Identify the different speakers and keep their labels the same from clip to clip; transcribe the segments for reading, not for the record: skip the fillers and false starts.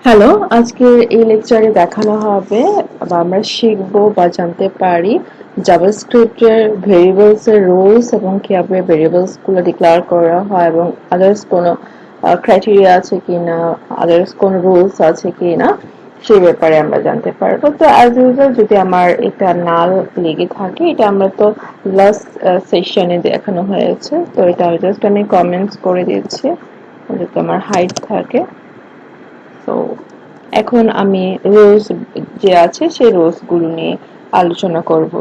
Speaker 1: Hello, আজকের এই লেকচারে দেখানো হবে বা আমরা শিখবো বা জানতে পারি জাভাস্ক্রিপ্টের ভেরিয়েবলস এর রুলস এবং কিভাবে ভেরিয়েবলস গুলো ডিক্লেয়ার করা হয় এবং আদার্স কোনো ক্রাইটেরিয়া আছে কিনা, আদার্স কোনো রুলস আছে কিনা সেই ব্যাপারে আমরা জানতে পারবো। তো অ্যাজ ইউজুয়াল যদি আমার এটা না লেগে থাকে, এটা আমরা তো লাস্ট সেশনে দেখানো হয়েছে, তো এটা জাস্ট আমি কমেন্টস করে দিচ্ছি যাতে আমার হাইড থাকে। তো এখন আমি রোজ যে আছে সেই রোজ গুলো নিয়ে আলোচনা করব।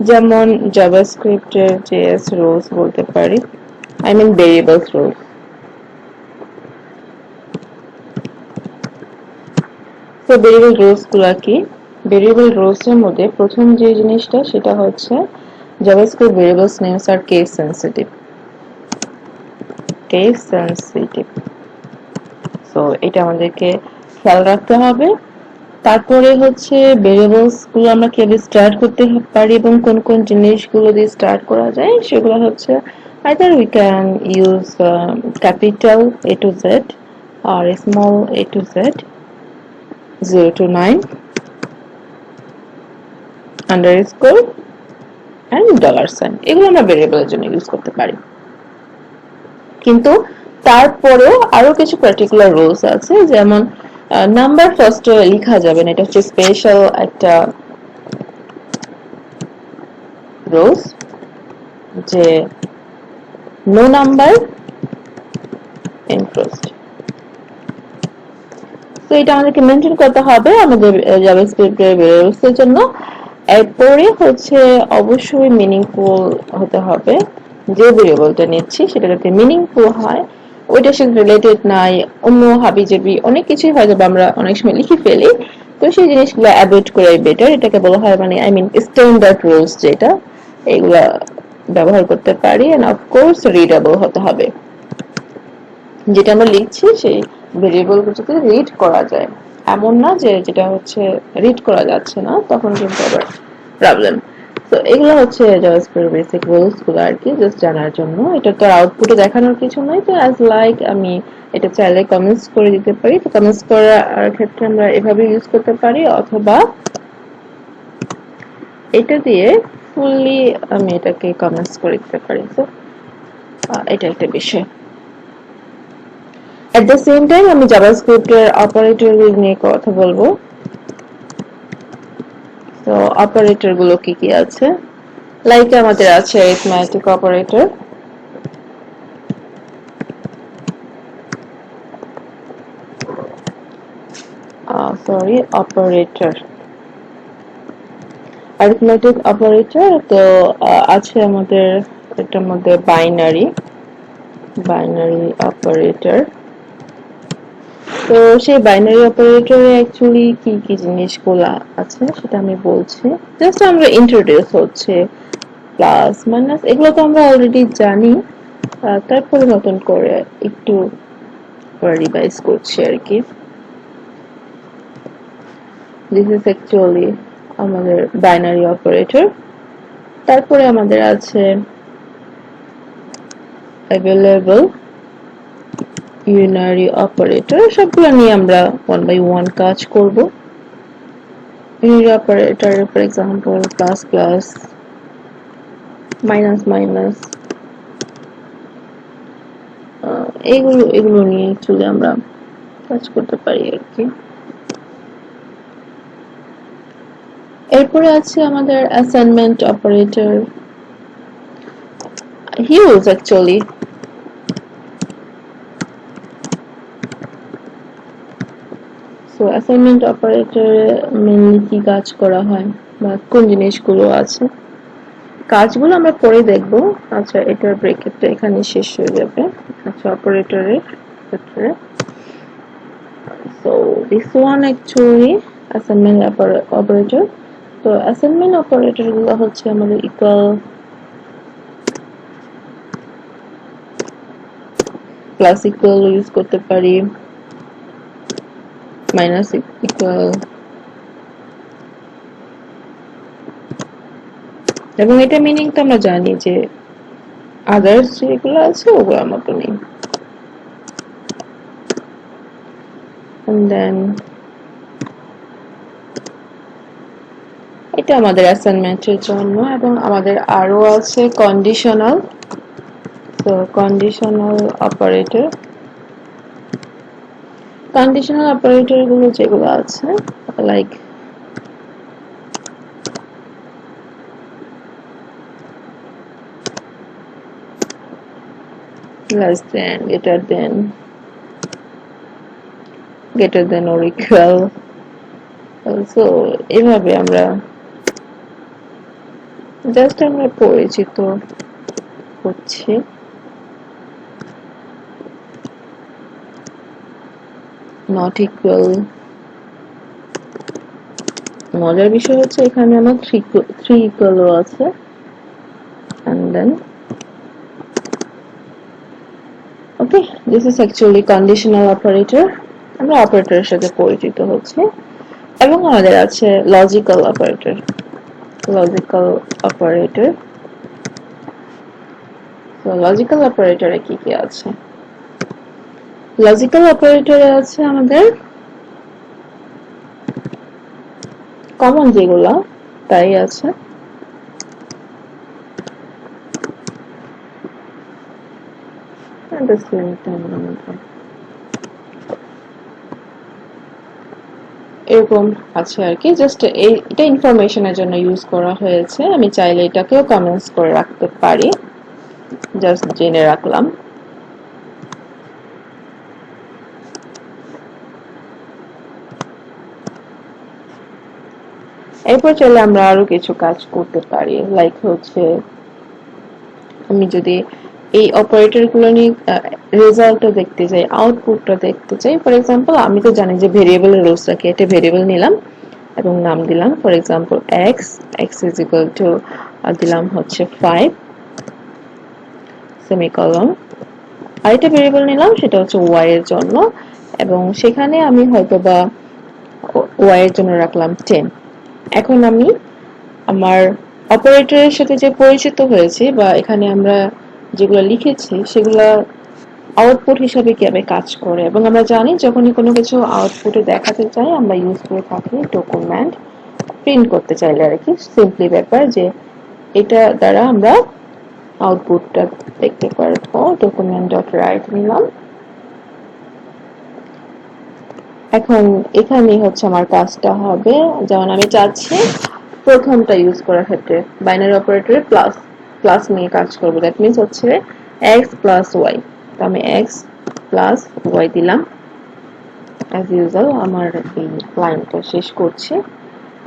Speaker 1: যেমন জাভাস্ক্রিপ্টের জেএস রোজ বলতে পারি, আই মিন ভেরিয়েবলস রোজ। তো ভেরিয়েবল রোজ গুলা কি? ভেরিয়েবল রোজ এর মধ্যে প্রথম যে জিনিসটা সেটা হচ্ছে JavaScript variables names are case sensitive. Case sensitive, so এটা আমাদেরকে খেয়াল রাখতে হবে। তারপরে হচ্ছে ভেরিয়েবলস গুলো আমরা কিভাবে স্টার্ট করতে পারি এবং কোন কোন জিনিসগুলো দিয়ে স্টার্ট করা যায় সেগুলো হচ্ছে either we can use capital A to Z or small a to Z, 0 to 9, underscore and dollar sign, এগুলো আমরা ভেরিয়েবলের জন্য ইউজ করতে পারি। কিন্তু তারপরেও আরো কিছু পার্টিকুলার রুলস আছে, যেমন নাম্বার ফার্স্টে লেখা যাবে না, এটা হচ্ছে স্পেশাল একটা রুলস, যে নো নাম্বার ইন ফার্স্ট। তো এটা আমাদেরকে মেনটেন করতে হবে আমাদের জাভাস্ক্রিপ্টের ভেরিয়েবলস এর জন্য। এরপরে হচ্ছে অবশ্যই মিনিংফুল হতে হবে, যে ভেরিয়েবলটা নিচ্ছি সেটা যাতে মিনিংফুল হয়, ওইটার সাথে রিলেটেড নাই অন্য হাবিজাবি অনেক কিছুই হয় যাবে আমরা অনেক সময় লিখে ফেলি। তো সেই জিনিসগুলো অ্যাভয়েড করাই বেটার। এটাকে বলা হয় মানে আই মিন স্ট্যান্ডার্ড রুলস, যেটা এগুলা ব্যবহার করতে পারি। এন্ড অফকোর্স রিডেবল হতে হবে, যেটা আমরা লিখছি সেই ভেরিয়েবলগুলোকে রিড করা যায়, এমন না যে যেটা হচ্ছে রিড করা যাচ্ছে না, তখন কিন্তু আবার প্রবলেম। তো এগুলো হচ্ছে জাভাস্ক্রিপ্টের বেসিক রুলস গুলো আর কি, জাস্ট জানার জন্য। এটা তো আউটপুটে দেখানোর কিছু নয়, তো অ্যাজ লাইক আমি এটা চাইলে কমেন্টস করে দিতে পারি। তো কমেন্টস করার ক্ষেত্রে আমরা এভাবে ইউজ করতে পারি, অথবা এটা দিয়ে ফুললি আমি এটাকে কমেন্টস করে দিতে পারি। তো এটা একটা বিষয়। At the same time আমি জাভাস্ক্রিপ্টের অপারেটর নিয়ে কথা বলবো। তো অপারেটর গুলো কি কি আছে, লাইক আমাদের আছে arithmetic operator, operator arithmetic operator. তো আছে আমাদের এটার মধ্যে বাইনারি অপারেটর। তো সেই বাইনারি অপারেটরে অ্যাকচুয়ালি কি কি জিনিসগুলো আছে সেটা আমি বলছি, জাস্ট আমরা ইন্ট্রোডিউস হচ্ছে। প্লাস মাইনাস এগুলো তো আমরা অলরেডি জানি, তারপরে নতুন করে একটু রিভাইজ করছি আর কি। দিস ইজ অ্যাকচুয়ালি আমাদের বাইনারি অপারেটর। তারপরে আমাদের আছে অ্যাভেলেবল ইউনারি অপারেটর। সবগুলো নিয়ে আমরা 1 by 1 কাজ করব। Unary operator for example plus plus, minus minus, এগুলো নিয়ে অ্যাকচুয়ালি আমরা কাজ করতে পারি আর কি। এরপরে আছে আমাদের assignment operator, huge actually. So assignment অপারেটরে মেইনলি কি কাজ করা হয় বা কোন জিনিসগুলো আছে, কাজগুলো আমরা পরে দেখব। আচ্ছা, এটার ব্রেকেটটা এখানে শেষ হয়ে যাবে। আচ্ছা, অপারেটরের ক্ষেত্রে so this one actually assignment operator. তো অ্যাসাইনমেন্ট অপারেটর গুলো হচ্ছে আমাদের ইকুয়াল, প্লাস ইকুয়াল ইউজ করতে পারি, মাইনাস ইকুয়াল, এবং এটা মিনিং তো আমরা জানি যে আদার্স যেগুলো আছে ওগুলোর মতো নেই। and then এটা আমাদের অ্যাসাইনমেন্টের জন্য এবং আমাদের আরো আছে কন্ডিশনাল তো কন্ডিশনাল অপারেটর গুলো যেগুলো আছে like less than, greater than or equal. So এভাবে আমরা জাস্ট আমরা পরিচিত হচ্ছে not equal মজার বিষয় হচ্ছে এখানে আমার 3 equal আছে and then okay this is actually conditional operator আমরা অপারেটরের সাথে পরিচিত হচ্ছে এবং আমাদের আছে লজিক্যাল অপারেটর তো লজিক্যাল অপারেটরে কি কি আছে লজিক্যাল অপারেটরে আছে আমাদের কমন যেগুলো তাই আছে এরকম আছে আর কি জাস্ট এটা ইনফরমেশনের জন্য ইউজ করা হয়েছে আমি চাইলে এটাকেও কমেন্টস করে রাখতে পারি জাস্ট জেনে রাখলাম এরপর চলে আমরা আরো কিছু কাজ করতে পারি লাইক হচ্ছে আমি যদি এই অপারেটর গুলো নিয়ে রেজাল্টটা দেখতে চাই আউটপুটটা দেখতে চাই ফর এক্সাম্পল আমি তো জানি যে ভেরিয়েবলের রোজ রাখি এটা ভেরিয়েবল নিলাম এবং নাম দিলাম for example x is equal to দিলাম হচ্ছে 5 সেমিকলন আর এটা ভেরিয়েবল নিলাম সেটা হচ্ছে y এর জন্য এবং সেখানে আমি হয়তোবা y এর জন্য রাখলাম 10 এখন আমি আমার অপারেটরের সাথে যে পরিচিত হয়েছে বা এখানে আমরা যেগুলো লিখেছি সেগুলো আউটপুট হিসেবে কিভাবে কাজ করে এবং আমরা জানি যখনই কোনো কিছু আউটপুটে দেখাতে চাই আমরা ইউজ করে থাকি ডকুমেন্ট প্রিন্ট করতে চাইলে আর কি সিম্পলি ব্যাপার যে এটা দ্বারা আমরা আউটপুটটা দেখতে পারবো document.write নিলাম এখন এখানে হচ্ছে আমার কাজটা হবে যেমন আমি চাচ্ছি প্রথমটা ইউজ করার ক্ষেত্রে বাইনারি অপারেটরে প্লাস নিয়ে কাজ করব দ্যাট মিন্স হচ্ছে x plus y তো আমি x plus y দিলাম as usual আমার এই লাইনটা শেষ করছি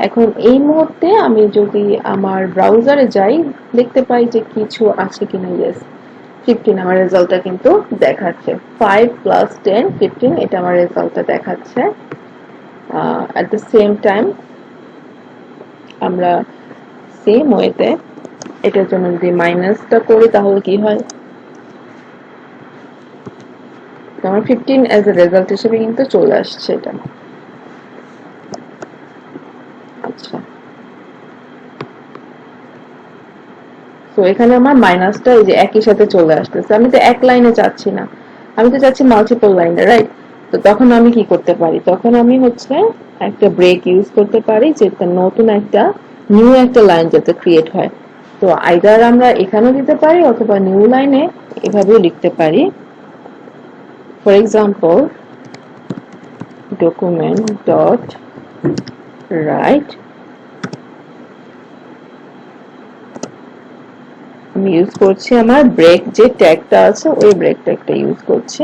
Speaker 1: এখন এই মুহূর্তে আমি যদি আমার ব্রাউজারে যাই দেখতে পাই যে কিছু আছে কিনা yes 15 আমার রেজাল্টটা কিন্তু দেখাচ্ছে 5 plus 10 15 এটা আমার রেজাল্টটা দেখাচ্ছে at the same time আমরা সেম ওয়েতে এটার জন্য যদি মাইনাসটা করি তাহলে কি হয় আমার 15 as a result হিসেবে কিন্তু চলে আসছে এটা আচ্ছা তো এখানে আমার মাইনাসটা এই যে একই সাথে চলে আসতেছে আমি তো এক লাইনে চাচ্ছি না আমি তো চাচ্ছি মাল্টিপল লাইনে রাইট তো তখন আমি কি করতে পারি তখন আমি হচ্ছে একটা ব্রেক ইউজ করতে পারি যেটা নতুন একটা নিউ একটা লাইন যাতে ক্রিয়েট হয় তো আইদার আমরা এখানেও দিতে পারি অথবা নিউ লাইনে এভাবেও লিখতে পারি ফর এক্সাম্পল document.write আমি ইউজ করছি আমার ব্রেক যে ট্যাগটা আছে ওই ব্রেক ট্যাগটা ইউজ করছি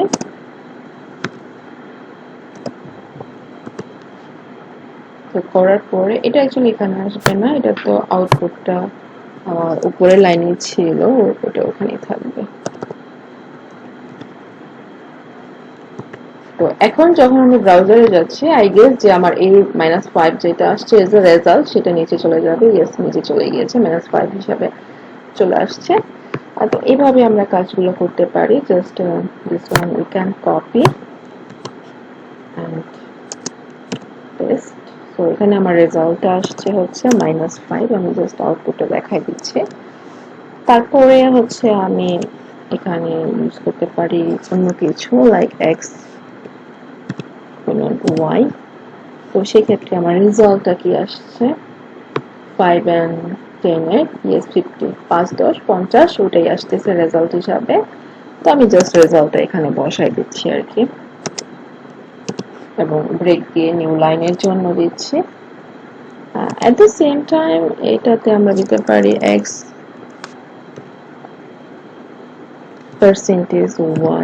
Speaker 1: তো করার পরে এটা অ্যাকচুয়ালি এখানে আসবে না এটা তো আউটপুটটা উপরের লাইনে ছিল ওটা ওখানেই থাকবে তো এখন যখন আমি ব্রাউজারে যাচ্ছি আই গেস যে আমার এই -5 যেটা আসছে এজ আ রেজাল্ট সেটা নিচে চলে যাবে ইয়েস নিচে চলে গিয়েছে -5 হিসাবে চলে আসছে আর তো এইভাবে আমরা কাজগুলো করতে পারি just this one we can copy and paste so এখানে আমার রেজাল্টটা আসছে হচ্ছে -5 আমি জাস্ট আউটপুটটা দেখাই দিচ্ছি তারপরে হচ্ছে আমি এখানে ইউজ করতে পারি অন্য কিছু লাইক x এক্সপোনেন্ট y। তো সেক্ষেত্রে আমার রেজাল্টটা কি আসছে 5 and 10 এর yes 50 5 10 50 ওটাই আসতেছে রেজাল্ট হিসাবে। তো আমি জাস্ট রেজাল্টটা এখানে বসাই দিচ্ছি আর কি, এবং ব্রেক দিয়ে নিউ লাইনের জন্য দিচ্ছি। at the same time এটাতে আমরা দিতে পারি x percentage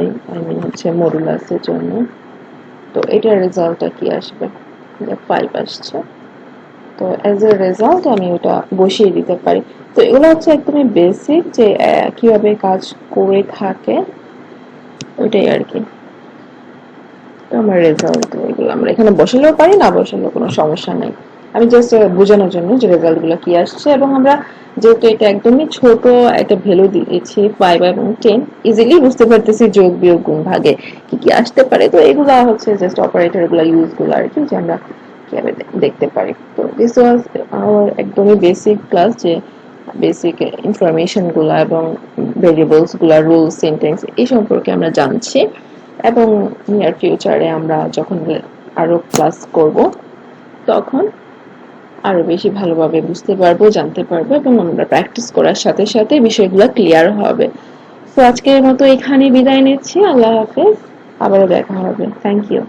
Speaker 1: y, I mean হচ্ছে মডুলাসের জন্য। তো এটার রেজাল্টটা কি আসবে, 5 আসছে। তো অ্যাজ এ রেজাল্ট আমি ওটা বসিয়ে দিতে পারি। তো এগুলো হচ্ছে একদমই বেসিক যে কিভাবে কাজ করে থাকে ওইটাই আর কি। তো আমার রেজাল্ট এগুলো আমরা এখানে বসালেও পারি, না বসালেও কোনো সমস্যা নেই। আমি জাস্ট বোঝানোর জন্য যে রেজাল্টগুলো কি আসছে, এবং আমরা যেহেতু এটা একদমই ছোট একটা ভ্যালু দিয়েছি 5 এবং 10, ইজিলি বুঝতে পারতেছি যোগ বিয়োগ গুণ ভাগে কি কি আসতে পারে। তো এগুলা হচ্ছে জাস্ট অপারেটর গুলা ইউজ গুলো আর কি, যে আমরা কিভাবে দেখতে পারি। তো দিস ওয়াজ আওয়ার একদমই বেসিক ক্লাস, যে বেসিক ইনফরমেশন গুলা এবং ভেরিয়েবলস গুলা, রুল, সেন্টেন্স এই সম্পর্কে আমরা জানছি। এবং নিয়ার ফিউচারে আমরা যখন আরো ক্লাস করব তখন আরো বেশি ভালোভাবে বুঝতে পারবো, জানতে পারবো, এবং আমরা প্র্যাকটিস করার সাথে সাথে বিষয়গুলো ক্লিয়ার হবে। তো আজকের মতো এখানেই বিদায় নিচ্ছি। আল্লাহ হাফেজ, আবারও দেখা হবে। Thank you.